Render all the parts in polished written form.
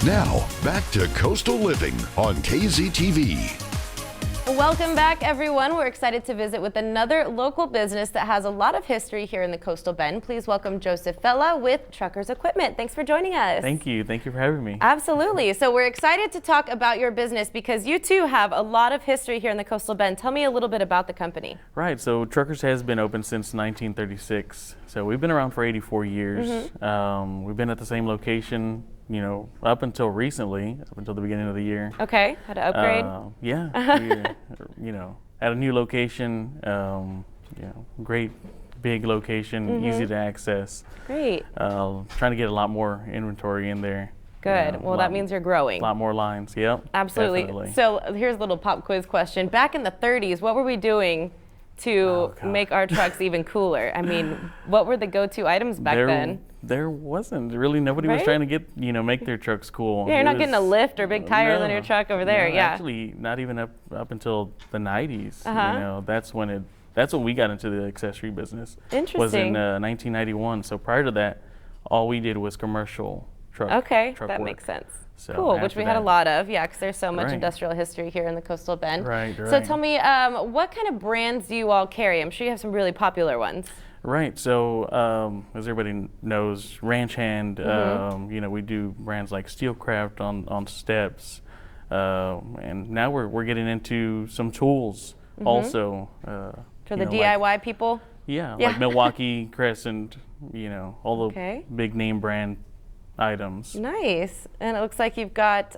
Now, back to Coastal Living on KZTV. Welcome back, everyone. We're excited to visit with another local business that has a lot of history here in the Coastal Bend. Please welcome Joseph Fella with Truckers Equipment. Thanks for joining us. Thank you. Thank you for having me. Absolutely. So we're excited to talk about your business because you too have a lot of history here in the Coastal Bend. Tell me a little bit about the company. Right. So Truckers has been open since 1936. So we've been around for 84 years. We've been at the same location, up until recently, up until the beginning of the year. Okay. Had to upgrade? We, at a new location, great big location, easy to access. Great. Trying to get a lot more inventory in there. Good. Well, that means you're growing. A lot more lines. Yep. Absolutely. Definitely. So here's a little pop quiz question. Back in the 30s, what were we doing to make our trucks even cooler? I mean, what were the go-to items back then? There wasn't really. Nobody was trying to get, make their trucks cool. Yeah, you're not getting a lift or big tires on your truck over there. No, yeah. Actually, not even up until the 90s. That's when we got into the accessory business. Interesting. Was in 1991. So prior to that, all we did was commercial truck. Okay, truck that work. makes sense. So cool, which we had a lot of, because there's so much Right. industrial history here in the Coastal Bend. Right. So tell me, what kind of brands do you all carry? I'm sure you have some really popular ones. Right. So, as everybody knows, Ranch Hand. We do brands like Steelcraft on steps, and now we're getting into some tools also. For the DIY people? Yeah, like Milwaukee, Crescent. All the big name brand items. Nice. And it looks like you've got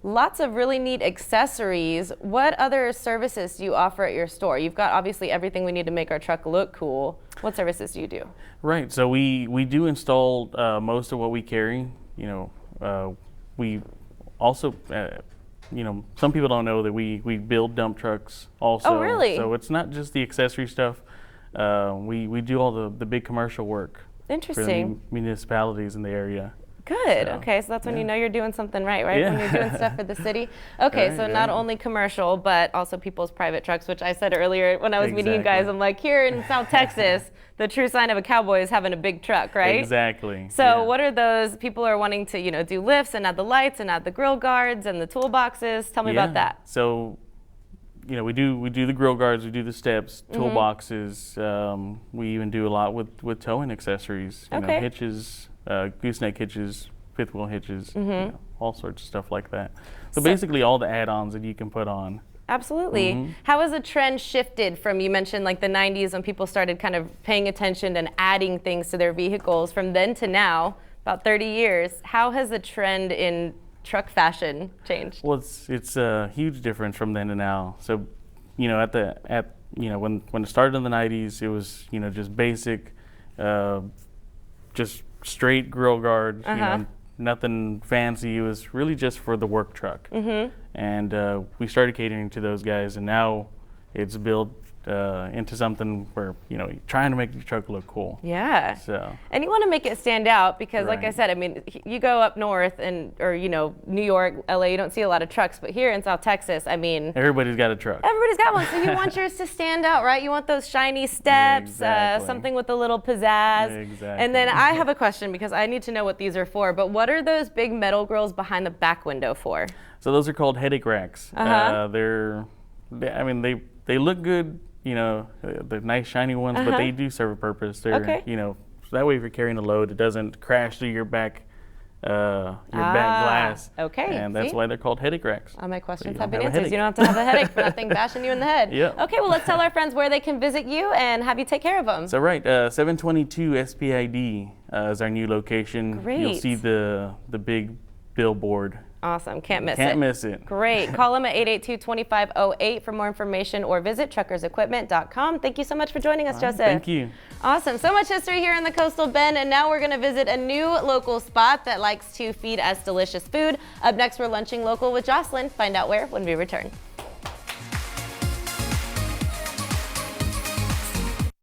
lots of really neat accessories. What other services do you offer at your store? You've got obviously everything we need to make our truck look cool. What services do you do? Right. So we do install most of what we carry. We also, some people don't know that we build dump trucks also. Oh, really? So it's not just the accessory stuff. We do all the big commercial work. Interesting. For the municipalities in the area. Good. Okay, so that's when you know you're doing something right? Yeah. When you're doing stuff for the city. Okay, Right, so not only commercial, but also people's private trucks, which I said earlier when I was meeting you guys. I'm like, here in South Texas, the true sign of a cowboy is having a big truck, right? Exactly. So what are those? People are wanting to, do lifts and add the lights and add the grill guards and the toolboxes. Tell me about that. So, we do the grill guards, we do the steps, toolboxes. We even do a lot with towing accessories. Hitches, gooseneck hitches, fifth wheel hitches, all sorts of stuff like that. So basically all the add-ons that you can put on. Absolutely. How has the trend shifted from, you mentioned like the 90s when people started kind of paying attention and adding things to their vehicles, from then to now, about 30 years, how has the trend in truck fashion changed? Well, it's a huge difference from then to now. So, when it started in the 90s, it was, just basic, just straight grill guards, nothing fancy. It was really just for the work truck. And we started catering to those guys, and now it's built into something where, trying to make the truck look cool. Yeah. So. And you want to make it stand out because, like I said, I mean, you go up north or New York, LA, you don't see a lot of trucks, but here in South Texas, I mean, everybody's got a truck. Everybody's got one, so you want yours to stand out, right? You want those shiny steps, something with a little pizzazz. Exactly. And then I have a question because I need to know what these are for, but what are those big metal grills behind the back window for? So those are called headache racks. They look good. They're nice shiny ones, but they do serve a purpose. They're, so that way if you're carrying a load, it doesn't crash through your back back glass. Okay. And that's why they're called headache racks. All my questions So have been answered. You don't have to have a headache for nothing bashing you in the head. Yep. Okay, well, let's tell our friends where they can visit you and have you take care of them. So 722 SPID is our new location. Great. You'll see the big billboard. Awesome. Can't miss it. Can't miss it. Great. Call them at 882-2508 for more information or visit truckersequipment.com. Thank you so much for joining us, Joseph. Thank you. Awesome. So much history here in the Coastal Bend, and now we're going to visit a new local spot that likes to feed us delicious food. Up next, we're lunching local with Jocelyn. Find out where when we return.